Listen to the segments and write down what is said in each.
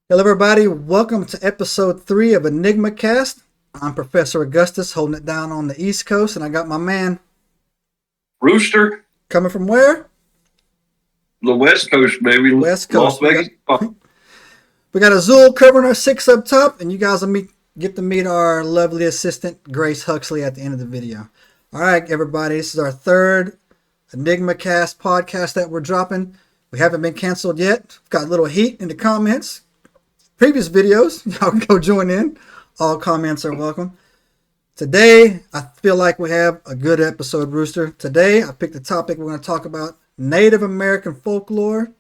Hello, everybody. Welcome to episode 3 of EnigmaCast. I'm Professor Augustus, holding it down on the East Coast, and I got my man Rooster, coming from where? the West Coast, baby. West Las Coast. Vegas. We got Azul covering our 6 up top, and you guys will get to meet our lovely assistant, Grace Huxley, at the end of the video. All right, everybody. This is our third EnigmaCast podcast that we're dropping. We haven't been canceled yet. We've got a little heat in the comments. Previous videos, y'all can go join in. All comments are welcome. Today, I feel like we have a good episode, Rooster. Today, I picked the topic we're going to talk about: Native American folklore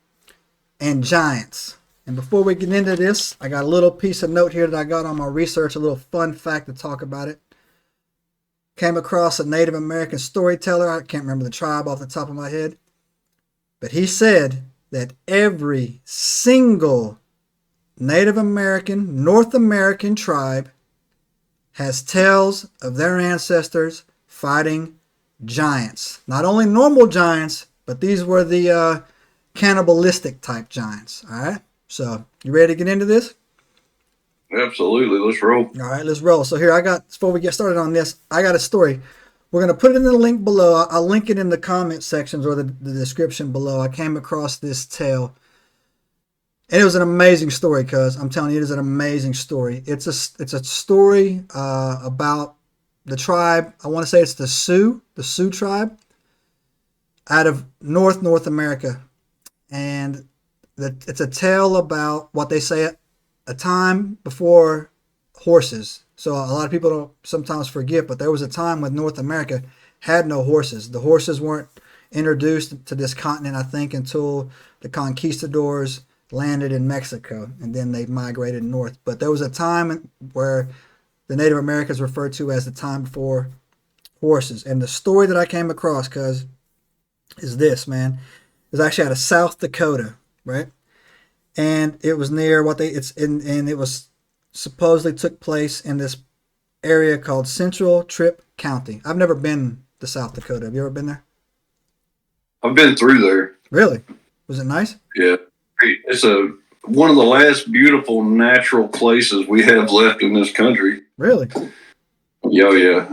and giants. And before we get into this, I got a little piece of note here that I got on my research, a little fun fact to talk about it. Came across a Native American storyteller. I can't remember the tribe off the top of my head. But he said that every single Native American, North American tribe has tales of their ancestors fighting giants. Not only normal giants, but these were the cannibalistic type giants. All right. So you ready to get into this? Absolutely. Let's roll. All right, let's roll. So here before we get started on this, I got a story. We're going to put it in the link below. I'll link it in the comment sections or the description below. I came across this tale. And it was an amazing story, cuz I'm telling you, it is an amazing story. It's a story about the tribe. I want to say it's the Sioux tribe out of North America. And it's a tale about what they say a time before horses. So a lot of people don't sometimes forget, but there was a time when North America had no horses. The horses weren't introduced to this continent, I think, until the conquistadors landed in Mexico, and then they migrated north. But there was a time where the Native Americans referred to as the time before horses. And the story that I came across, cuz, is this, man. It's actually out of South Dakota, right? And it was near and it was supposedly took place in this area called Central Tripp County. I've never been to South Dakota. Have you ever been there? I've been through there. Really? Was it nice? Yeah. It's one of the last beautiful natural places we have left in this country. Really? Yeah.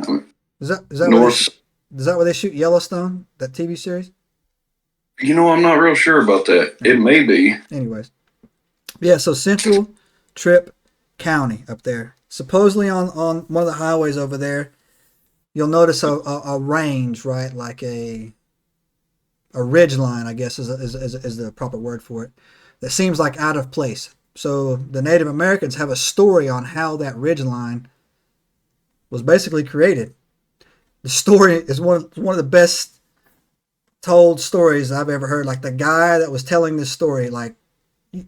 Is that North. Is that where they shoot Yellowstone, that TV series? I'm not real sure about that. It may be. Anyways. Yeah, so Central Tripp County up there. Supposedly on one of the highways over there, you'll notice a range, right? Like a ridge line, I guess is the proper word for it, that seems like out of place. So the Native Americans have a story on how that ridge line was basically created. The story is one of the best told stories I've ever heard. Like, the guy that was telling this story, like,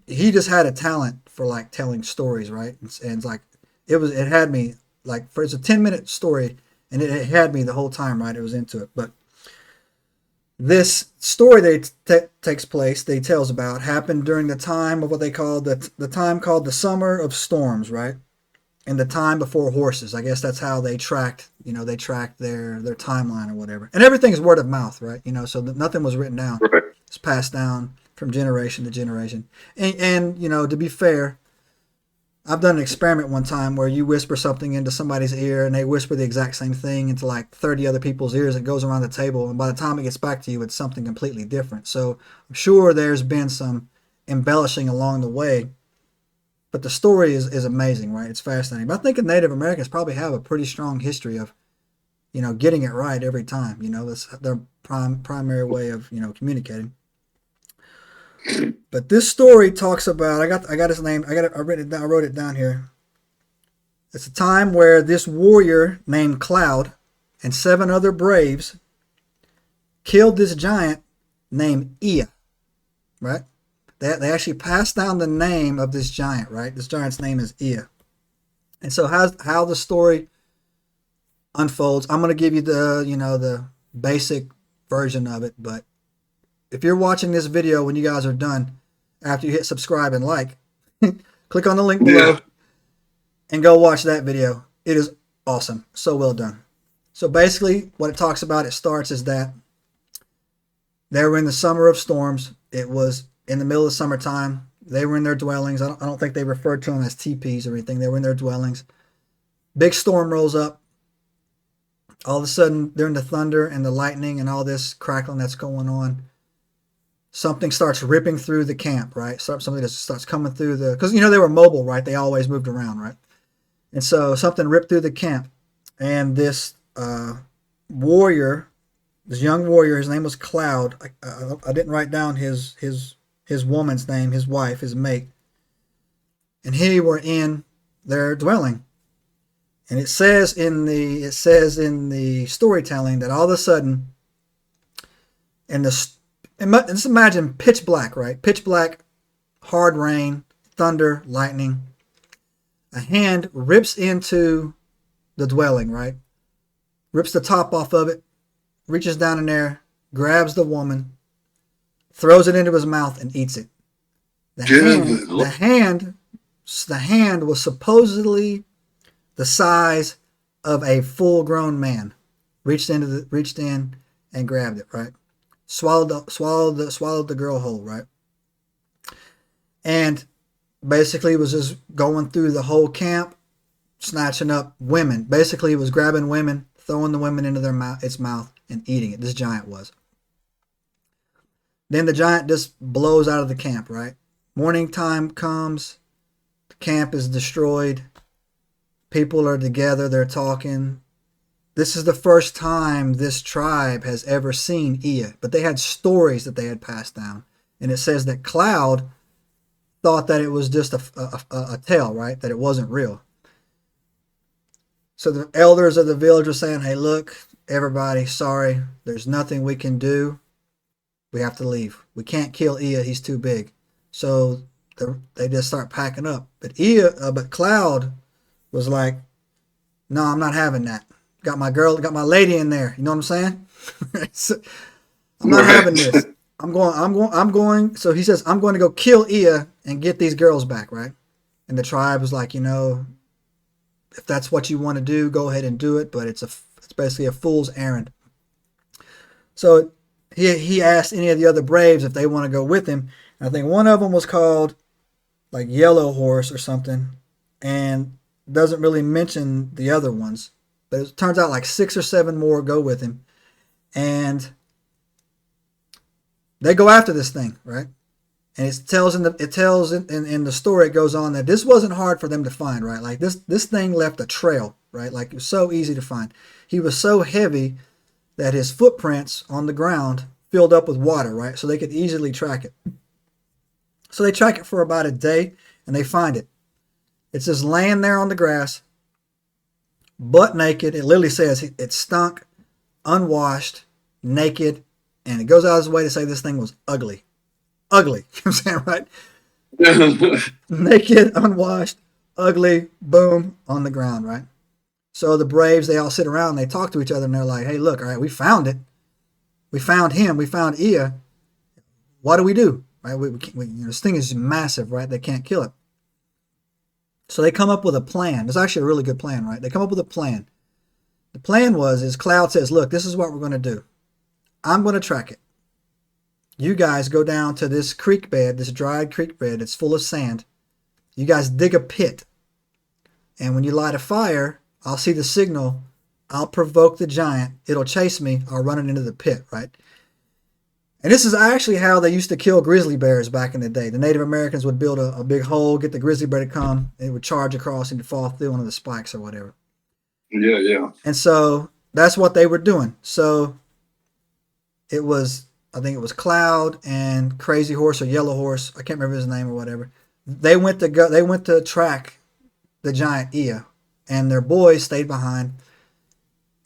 he just had a talent for like telling stories, right? And it's like it had me like, it's a 10-minute story, and it had me the whole time, right? It was into it. But this story that takes place, they tells about, happened during the time of what they call the time called the Summer of Storms, right? And the time before horses. I guess that's how they tracked, their timeline or whatever. And everything is word of mouth, right? So nothing was written down. Right. It's passed down from generation to generation. And to be fair, I've done an experiment one time where you whisper something into somebody's ear and they whisper the exact same thing into like 30 other people's ears. It goes around the table, and by the time it gets back to you, it's something completely different. So I'm sure there's been some embellishing along the way, but the story is amazing, right? It's fascinating. But I think Native Americans probably have a pretty strong history of, getting it right every time. That's their primary way of, communicating. But this story talks about, I got his name. I wrote it down here. It's a time where this warrior named Cloud and 7 other braves killed this giant named Ea, right? They actually passed down the name of this giant, right? This giant's name is Ea. And so how the story unfolds, I'm going to give you the basic version of it, but if you're watching this video when you guys are done, after you hit subscribe and like, click on the link below and go watch that video. It is awesome. So well done. So basically what it talks about, it starts is that they were in the summer of storms. It was in the middle of summertime. They were in their dwellings. I don't think they referred to them as teepees or anything. They were in their dwellings. Big storm rolls up. All of a sudden, during the thunder and the lightning and all this crackling that's going on, something starts ripping through the camp, right? Something that starts coming through because, they were mobile, right? They always moved around, right? And so something ripped through the camp. And this warrior, this young warrior, his name was Cloud. I didn't write down his woman's name, his wife, his mate. And he were in their dwelling. And it says in the storytelling that all of a sudden, just imagine pitch black, right? Pitch black, hard rain, thunder, lightning. A hand rips into the dwelling, right? Rips the top off of it, reaches down in there, grabs the woman, throws it into his mouth, and eats it. The hand was supposedly the size of a full-grown man. Reached in and grabbed it, right? Swallowed the girl whole, right? And basically was just going through the whole camp, snatching up women. Basically, he was grabbing women, throwing the women into its mouth, and eating it. This giant was. Then the giant just blows out of the camp, right? Morning time comes. The camp is destroyed. People are together. They're talking. This is the first time this tribe has ever seen Ea. But they had stories that they had passed down. And it says that Cloud thought that it was just a tale, right? That it wasn't real. So the elders of the village were saying, hey, look, everybody, sorry. There's nothing we can do. We have to leave. We can't kill Ea. He's too big. So they just start packing up. But Cloud was like, no, I'm not having that. Got my lady in there. You know what I'm saying? So, I'm not having this. I'm going. So he says, I'm going to go kill Ea and get these girls back, right? And the tribe was like, if that's what you want to do, go ahead and do it. But it's basically a fool's errand. So he asked any of the other braves if they want to go with him. And I think one of them was called like Yellow Horse or something, and doesn't really mention the other ones. But it turns out like 6 or 7 more go with him, and they go after this thing, right? And it tells in the story, it goes on that this wasn't hard for them to find, right? Like this thing left a trail, right? Like it was so easy to find. He was so heavy that his footprints on the ground filled up with water, right? So they could easily track it. So they track it for about a day, and they find it. It's just laying there on the grass, butt naked. It literally says it stunk, unwashed, naked, and it goes out of its way to say this thing was ugly. Ugly. You know what I'm saying, right? Naked, unwashed, ugly, boom, on the ground, right? So the braves, they all sit around and they talk to each other, and they're like, hey, look, all right, we found it. We found him. We found Ea. What do we do? Right? This thing is massive, right? They can't kill it. So they come up with a plan. It's actually a really good plan, right? They come up with a plan. The plan is Cloud says, look, this is what we're going to do. I'm going to track it. You guys go down to this creek bed, this dried creek bed. It's full of sand. You guys dig a pit. And when you light a fire, I'll see the signal. I'll provoke the giant. It'll chase me. I'll run it into the pit, right? And this is actually how they used to kill grizzly bears back in the day. The Native Americans would build a big hole, get the grizzly bear to come. It would charge across and fall through one of the spikes or whatever. Yeah. And so that's what they were doing. So I think it was Cloud and Crazy Horse or Yellow Horse. I can't remember his name or whatever. They went to track the giant Ea, and their boys stayed behind,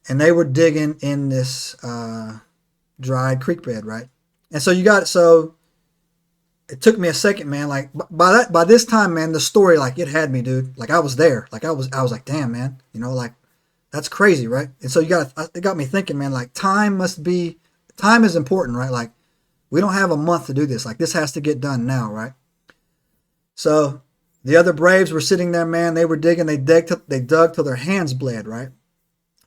and they were digging in this dried creek bed, right? And so it took me a second, man. Like by this time, man, the story, like it had me, dude. Like I was there. Like I was like, damn, man. Like that's crazy, right? And so it got me thinking, man. Like time is important, right? Like we don't have a month to do this. Like this has to get done now, right? So the other braves were sitting there, man. They were digging. They dug till their hands bled, right?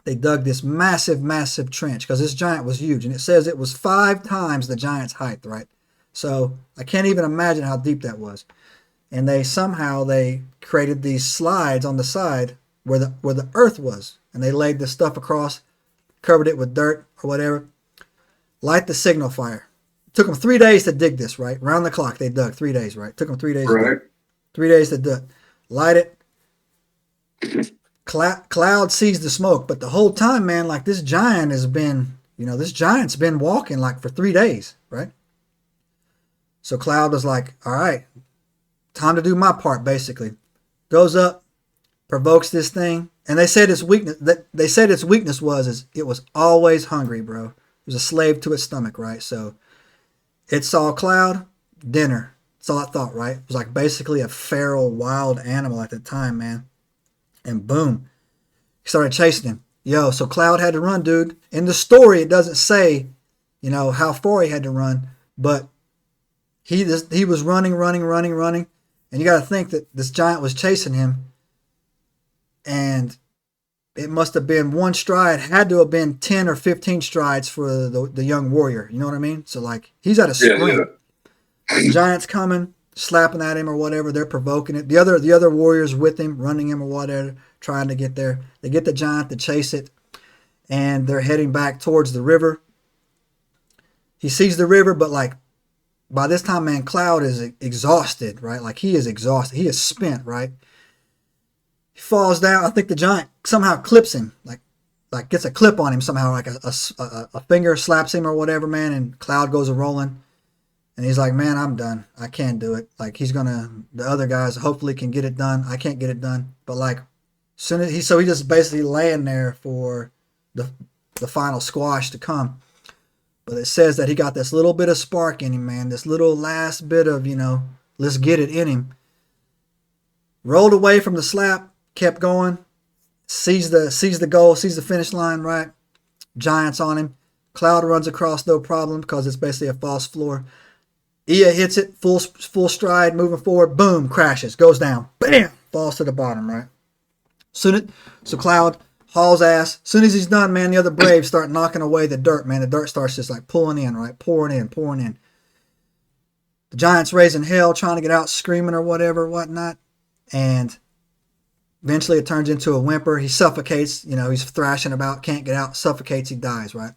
They dug this massive, massive trench because this giant was huge. And it says it was 5 times the giant's height, right? So I can't even imagine how deep that was. And they created these slides on the side where the earth was, and they laid the stuff across, covered it with dirt or whatever. Light the signal fire. It took them 3 days to dig this, right? Round the clock they dug 3 days, right? Took them 3 days. Right. To dig. 3 days to dig. Light it. Cloud sees the smoke, but the whole time, man, like this giant has been, this giant's been walking like for 3 days, right? So Cloud was like, all right, time to do my part, basically. Goes up, provokes this thing, and they said its weakness was it was always hungry, bro. It was a slave to its stomach, right? So it saw Cloud, dinner. That's all it thought, right? It was like basically a feral wild animal at the time, man. And boom, he started chasing him. Yo, so Cloud had to run, dude. In the story, it doesn't say, how far he had to run, but he was running. And you got to think that this giant was chasing him, and it must have been one stride, had to have been 10 or 15 strides for the young warrior. You know what I mean? So, like, he's at a sprint. Yeah. The giant's coming, slapping at him or whatever. They're provoking it. The other warriors with him, running him or whatever, trying to get there. They get the giant to chase it, and they're heading back towards the river. He sees the river, but, like, by this time, man, Cloud is exhausted, right? Like, he is exhausted. He is spent, right? He falls down. I think the giant somehow clips him, like gets a clip on him somehow, like a finger slaps him or whatever, man, and Cloud goes a-rolling. And he's like, man, I'm done. I can't do it. Like, the other guys hopefully can get it done. I can't get it done. But, like, so he just basically laying there for the final squash to come. But it says that he got this little bit of spark in him, man. This little last bit of, let's get it in him. Rolled away from the slap, kept going. Sees the goal, sees the finish line, right? Giant's on him. Cloud runs across, no problem, because it's basically a false floor. Ea hits it, full stride, moving forward. Boom, crashes, goes down. Bam, falls to the bottom, right? So Cloud hauls ass. Soon as he's done, man, the other Braves start knocking away the dirt, man. The dirt starts just like pulling in, right? Pouring in. The giant's raising hell, trying to get out, screaming or whatnot. And eventually it turns into a whimper. He suffocates, he's thrashing about, can't get out, suffocates, he dies, right?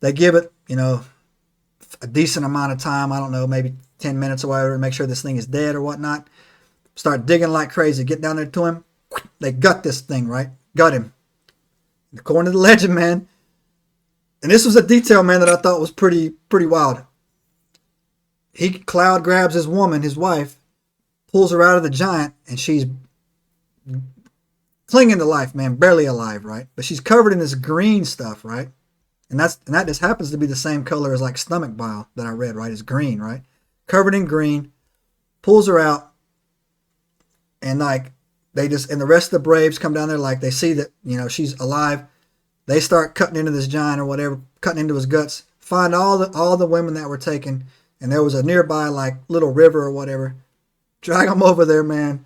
They give it, a decent amount of time, I don't know, maybe 10 minutes or whatever, to make sure this thing is dead or whatnot. Start digging like crazy, get down there to him. They gut this thing, right? Gut him. According to the legend, man. And this was a detail, man, that I thought was pretty wild. Cloud grabs his woman, his wife, pulls her out of the giant, and she's clinging to life, man, barely alive, right? But she's covered in this green stuff, right? And that just happens to be the same color as like stomach bile that I read, right? It's green, right? Covered in green, pulls her out, and like and the rest of the Braves come down there, like they see that, she's alive. They start cutting into this giant or whatever, cutting into his guts, find all the women that were taken, and there was a nearby like little river or whatever. Drag them over there, man,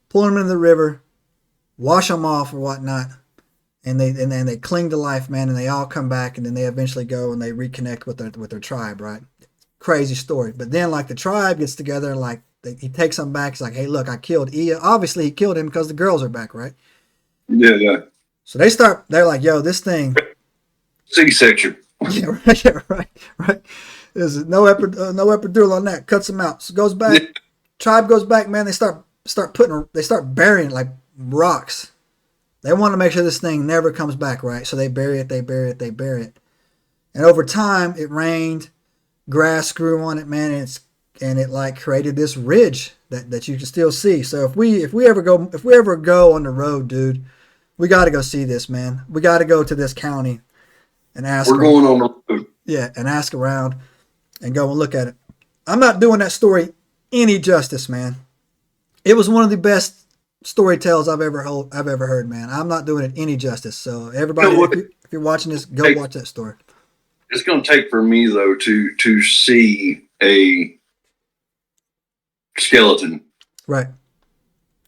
pull them into the river, wash them off or whatnot, and they cling to life, man, and they all come back, and then they eventually go and they reconnect with their tribe, right? Crazy story. But then like the tribe gets together and like he takes them back. He's like, hey, look, I killed Ea. Obviously he killed him because the girls are back, right? Yeah. So they're like, yo, this thing. C-section. Yeah, right. There's no epidural on that. Cuts them out. So goes back. Tribe goes back, man. They start burying like rocks. They want to make sure this thing never comes back, right? So they bury it. And over time, it rained, grass grew on it, man, and it like created this ridge that you can still see. So if we ever go on the road, dude, we got to go see this, man. We got to go to this county and ask. We're going on the road. Yeah, and ask around and go and look at it. I'm not doing that story any justice, man. It was one of the best story tales I've ever heard, man. I'm not doing it any justice. So everybody, if you're watching this, go watch that story. It's going to take for me though to see a skeleton. Right.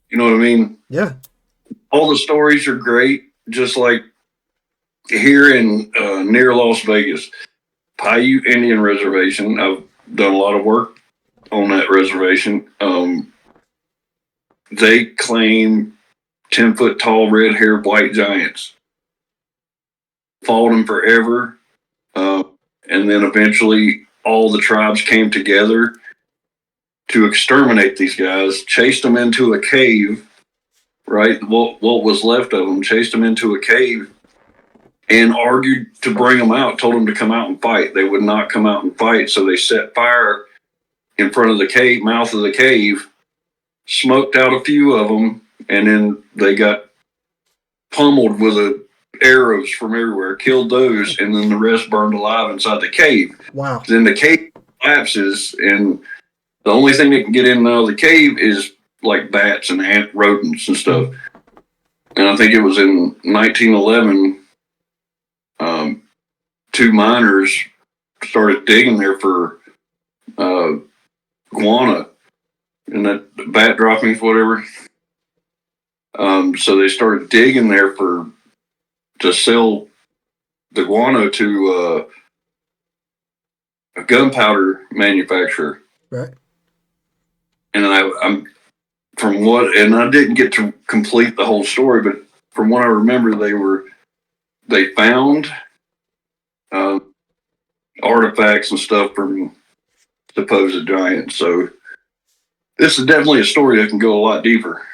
You know what I mean? Yeah. All the stories are great, just like here in near Las Vegas, Paiute Indian Reservation. I've done a lot of work on that reservation. They claim 10-foot tall, red-haired white giants. Fought them forever. And then eventually all the tribes came together to exterminate these guys, chased them into a cave, right? What was left of them, chased them into a cave and argued to bring them out, told them to come out and fight. They would not come out and fight, so they set fire in front of the cave, mouth of the cave, smoked out a few of them, and then they got pummeled with arrows from everywhere, killed those, and then the rest burned alive inside the cave. Wow. Then the cave collapses, and the only thing that can get in and out of the cave is like bats and ant rodents and stuff. And I think it was in 1911, two miners started digging there for guano and that bat droppings, whatever. So they started digging there to sell the guano to a gunpowder manufacturer. Right. And I'm from what, and I didn't get to complete the whole story, but from what I remember, they found artifacts and stuff from supposed giants. So this is definitely a story that can go a lot deeper.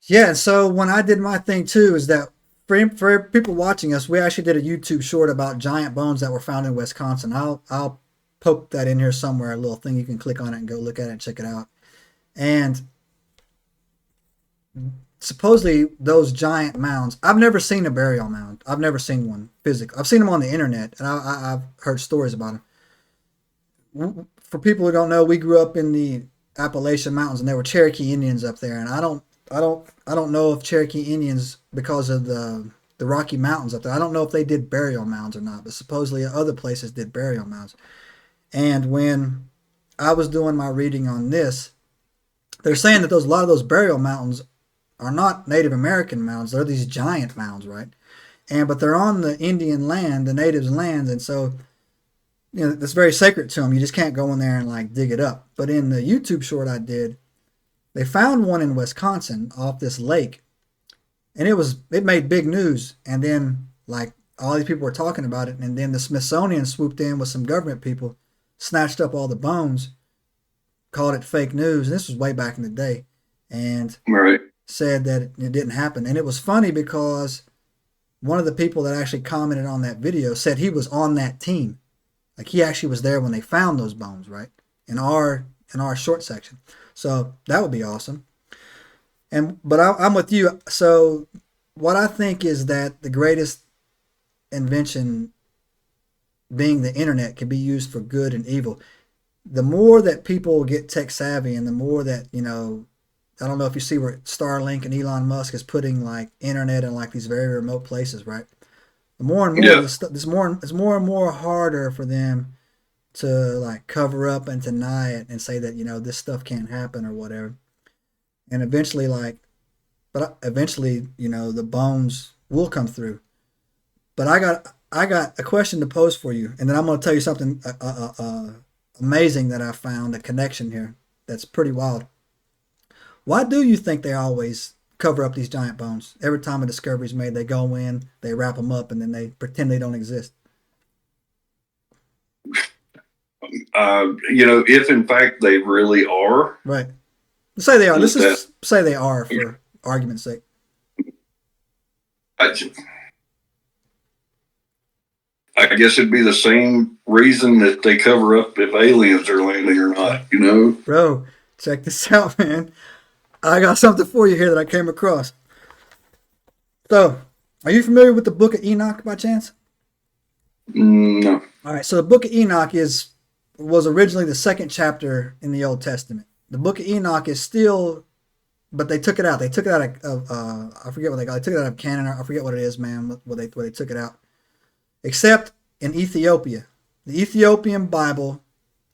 Yeah, so when I did my thing too, is that for people watching us, we actually did a YouTube short about giant bones that were found in Wisconsin. I'll poke that in here somewhere, a little thing you can click on it and go look at it and check it out. And supposedly those giant mounds, I've never seen a burial mound. I've never seen one physically. I've seen them on the internet, and I've heard stories about them. For people who don't know, we grew up in the Appalachian Mountains, and there were Cherokee Indians up there, and I don't know if Cherokee Indians, because of the Rocky Mountains up there, I don't know if they did burial mounds or not, but supposedly other places did burial mounds. And when I was doing my reading on this, they're saying that a lot of those burial mounds are not Native American mounds. They're these giant mounds, right? But they're on the Indian land, the natives' lands, and so it's very sacred to them. You just can't go in there and like dig it up. But in the YouTube short I did, they found one in Wisconsin off this lake, and it made big news. And then like all these people were talking about it, and then the Smithsonian swooped in with some government people, snatched up all the bones, called it fake news. And this was way back in the day, and said that it didn't happen. And it was funny because one of the people that actually commented on that video said he was on that team. Like he actually was there when they found those bones, right? In our short section. So that would be awesome. But I'm with you. So what I think is that the greatest invention, being the internet, can be used for good and evil. The more that people get tech savvy, and the more that, I don't know if you see where Starlink and Elon Musk is putting like internet in like these very remote places, right? The more and more, it's more and more harder for them to like cover up and deny it and say that this stuff can't happen or whatever. And eventually, the bones will come through. But I got a question to pose for you, and then I'm going to tell you something amazing that I found, a connection here that's pretty wild. Why do you think they always cover up these giant bones? Every time a discovery is made, they go in, they wrap them up, and then they pretend they don't exist. If in fact they really are. Right. Let's say they are. Let's just say they are for argument's sake. I guess it'd be the same reason that they cover up if aliens are landing or not, Bro, check this out, man. I got something for you here that I came across. So, are you familiar with the Book of Enoch by chance? No. All right, so the Book of Enoch was originally the second chapter in the Old Testament. The Book of Enoch is still, but they took it out. They took it out of I forget what they got. They took it out of canon. I forget what it is, man. Where they took it out. Except in Ethiopia, the Ethiopian Bible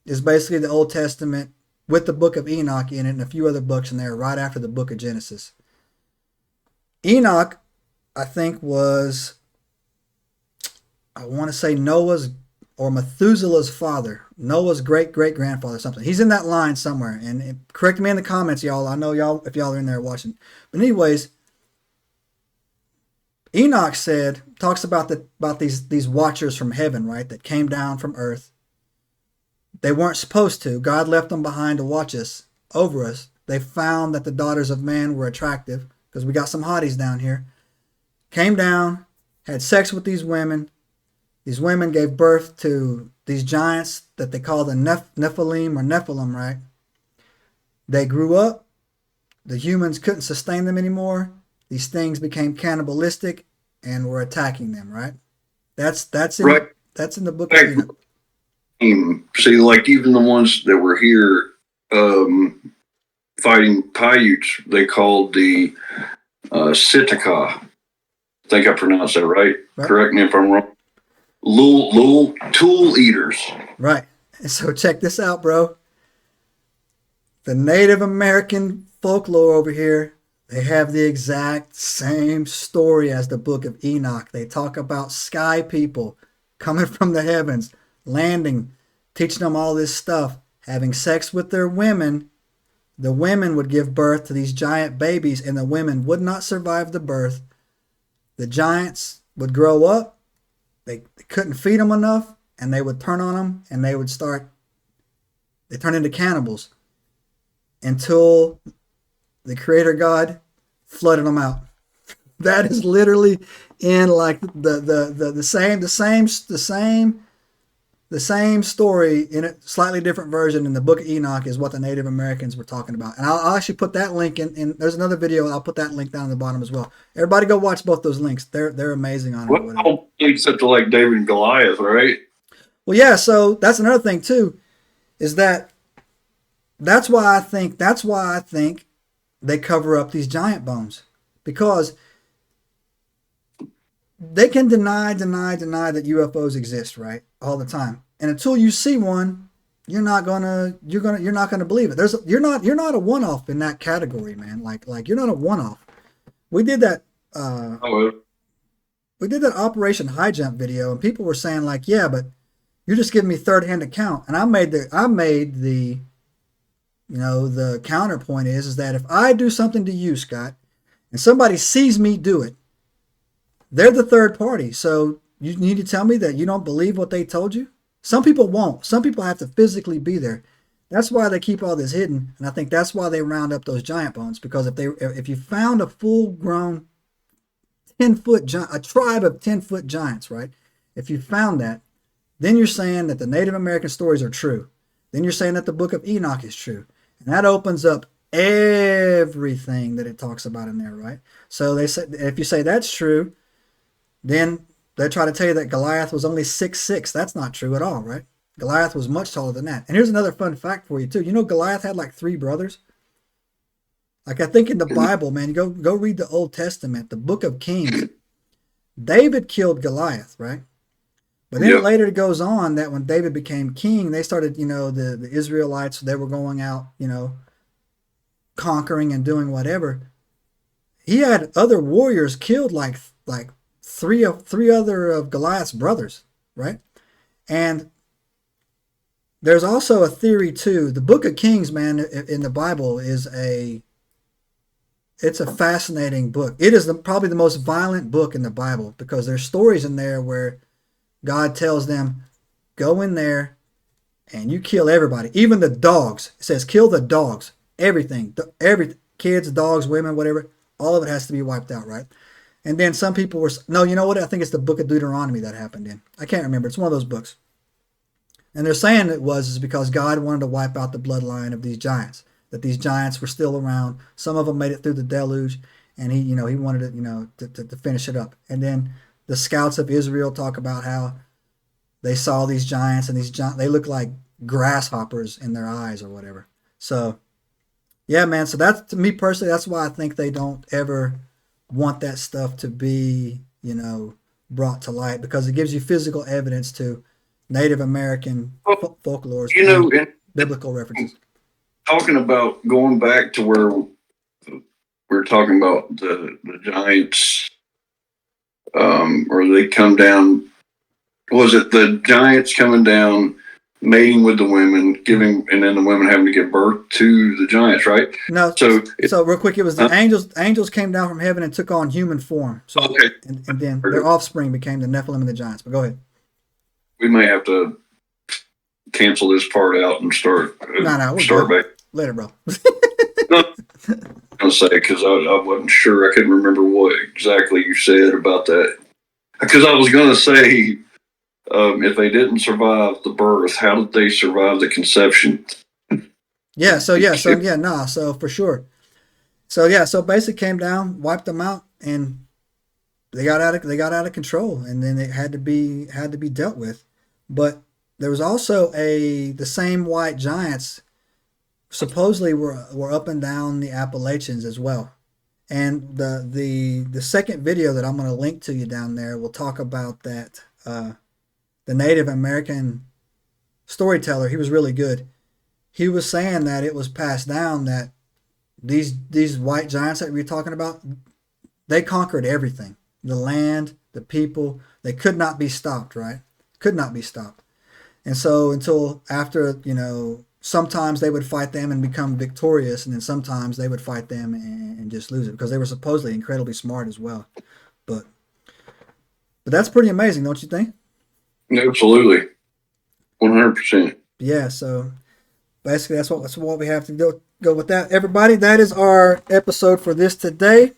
is basically the Old Testament with the Book of Enoch in it and a few other books in there right after the Book of Genesis. Enoch, I think, was, I want to say Noah's or Methuselah's father. Noah's great-great-grandfather or something. He's in that line somewhere. And correct me in the comments, y'all. I know y'all, if y'all are in there watching. But anyways, Enoch talks about these watchers from heaven, right, that came down from earth. They weren't supposed to. God left them behind to watch us, over us. They found that the daughters of man were attractive, because we got some hotties down here. Came down, had sex with these women. These women gave birth to these giants that they call the Nephilim, right? They grew up. The humans couldn't sustain them anymore. These things became cannibalistic and were attacking them, right? That's in the book of Enoch. See, like even the ones that were here fighting Paiute, they called the Sitka. I think I pronounced that right. Correct me if I'm wrong. Lul tool eaters. Right. So check this out, bro. The Native American folklore over here, they have the exact same story as the book of Enoch. They talk about sky people coming from the heavens, landing, teaching them all this stuff, having sex with their women. The women would give birth to these giant babies, and the women would not survive the birth. The giants would grow up. They couldn't feed them enough, and they would turn on them, and they turn into cannibals until the Creator God flooded them out. That is literally in like the same story in a slightly different version in the book of Enoch is what the Native Americans were talking about. And I'll actually put that link in. There's another video. I'll put that link down in the bottom as well. Everybody go watch both those links. They're amazing on it. Well, except to like David and Goliath, right? Well, yeah. So that's another thing too, is that's why I think they cover up these giant bones, because they can deny that UFOs exist, right, all the time. And until you see one, you're not gonna believe it. You're not a one-off in that category, man. Like you're not a one-off. We did that. We did that Operation High Jump video, and people were saying like, yeah, but you're just giving me third-hand account. And I made the the counterpoint is that if I do something to you, Scott, and somebody sees me do it, they're the third party. So you need to tell me that you don't believe what they told you? Some people won't. Some people have to physically be there. That's why they keep all this hidden. And I think that's why they round up those giant bones. Because if you found a full-grown 10-foot giant, a tribe of 10-foot giants, right? If you found that, then you're saying that the Native American stories are true. Then you're saying that the book of Enoch is true. And that opens up everything that it talks about in there, right? So they say, if you say that's true, then they try to tell you that Goliath was only 6'6". That's not true at all, right? Goliath was much taller than that. And here's another fun fact for you, too. You know Goliath had like 3 brothers? Like I think in the Bible, man, go read the Old Testament, the book of Kings. David killed Goliath, right? But then later it goes on that when David became king, they started, the Israelites, they were going out, conquering and doing whatever. He had other warriors killed, like three other of Goliath's brothers, right? And there's also a theory too. The Book of Kings, man, in the Bible it's a fascinating book. It is probably the most violent book in the Bible, because there's stories in there where God tells them, go in there and you kill everybody, even the dogs. It says kill the dogs, everything, kids, dogs, women, whatever. All of it has to be wiped out, right? And then some people were, no, you know what? I think it's the book of Deuteronomy that happened in. I can't remember. It's one of those books. And they're saying is because God wanted to wipe out the bloodline of these giants, that these giants were still around. Some of them made it through the deluge, and he wanted to finish it up. And then the scouts of Israel talk about how they saw these giants, and they look like grasshoppers in their eyes or whatever. So, yeah, man. So that's, to me personally, that's why I think they don't ever want that stuff to be, brought to light, because it gives you physical evidence to Native American folklore, biblical references. Talking about going back to where we're talking about the giants, or they come down. Was it the giants coming down mating with the women, and then the women having to give birth to the giants, right? No. So real quick, it was the angels. Angels came down from heaven and took on human form. So okay. And then their offspring became the Nephilim and the giants. But go ahead. We may have to cancel this part out and start back. Later, bro. No, I'll say because I wasn't sure. I couldn't remember what exactly you said about that. Because I was going to say, if they didn't survive the birth, how did they survive the conception? So for sure. So basically came down, wiped them out, and they got out of control, and then it had to be dealt with. But there was also the same white giants supposedly were up and down the Appalachians as well. And the second video that I'm going to link to you down there will talk about that. The Native American storyteller, he was really good. He was saying that it was passed down that these white giants that we're talking about, they conquered everything. The land, the people, they could not be stopped, right? Could not be stopped. And so until after, sometimes they would fight them and become victorious, and then sometimes they would fight them and just lose it because they were supposedly incredibly smart as well. But that's pretty amazing, don't you think? Absolutely. 100%. Yeah, so basically that's what we have to go with that. Everybody, that is our episode for this today.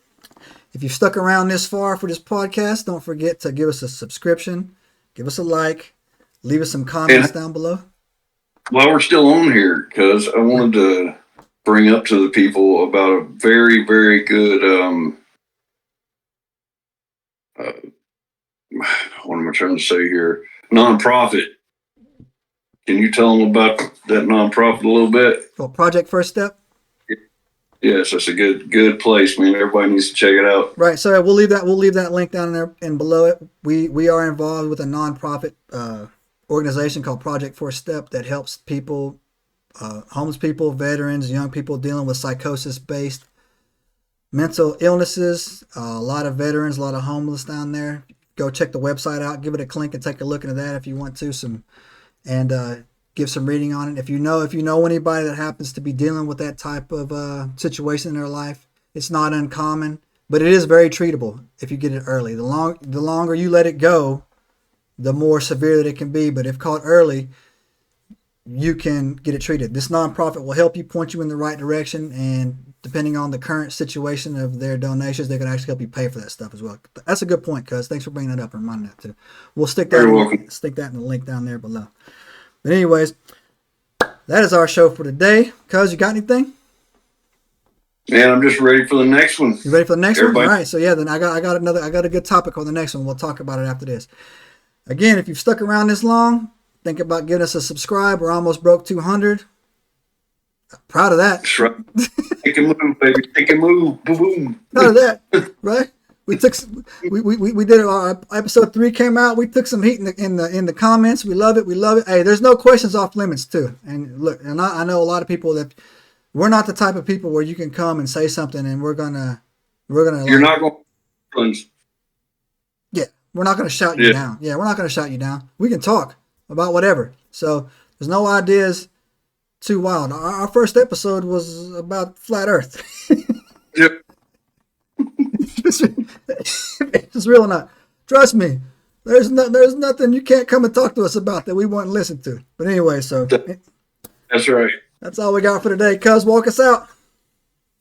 If you've stuck around this far for this podcast, don't forget to give us a subscription, give us a like, leave us some comments down below. While we're still on here, because I wanted to bring up to the people about a very, very good, what am I trying to say here? Nonprofit. Can you tell them about that nonprofit a little bit? Well, Project First Step? Yes, that's a good place, man. Everybody needs to check it out. Right. So we'll leave that link down there and below it. We are involved with a nonprofit organization called Project First Step that helps people, homeless people, veterans, young people dealing with psychosis-based mental illnesses. A lot of veterans, a lot of homeless down there. Go check the website out. Give it a click and take a look into that if you want to. And give some reading on it. If you know anybody that happens to be dealing with that type of situation in their life, it's not uncommon, but it is very treatable if you get it early. The longer you let it go, the more severe that it can be. But if caught early, you can get it treated. This nonprofit will help you, point you in the right direction, and depending on the current situation of their donations, they can actually help you pay for that stuff as well. That's a good point, cuz. Thanks for bringing that up and reminding that too. We'll stick that in the link down there below. But anyways, that is our show for today. Cuz, you got anything? Man, I'm just ready for the next one. You ready for the next one? All right. So yeah, then I got a good topic on the next one. We'll talk about it after this. Again, if you've stuck around this long, think about giving us a subscribe. We're almost broke 200. Proud of that. That's right. Take a move, baby. Take a move. Boom, boom. Proud of that, right? We did our episode 3 came out. We took some heat in the comments. We love it. Hey, there's no questions off limits too. And look, and I know a lot of people that we're not the type of people where you can come and say something and we're gonna. You're not going. Yeah, we're not gonna shout you down. Yeah, we're not gonna shout you down. We can talk about whatever. So there's no ideas too wild. Our first episode was about flat Earth. Yep. It's real or not. Trust me, there's nothing you can't come and talk to us about that we won't listen to. But anyway, so that's right. That's all we got for today. Cuz, walk us out.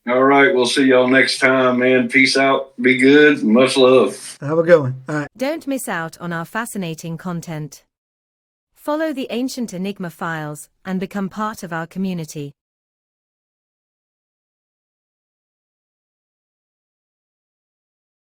All right, we'll see y'all next time, man. Peace out. Be good. Much love. Have a good one. All right. Don't miss out on our fascinating content. Follow the Ancient Enigma Files and become part of our community.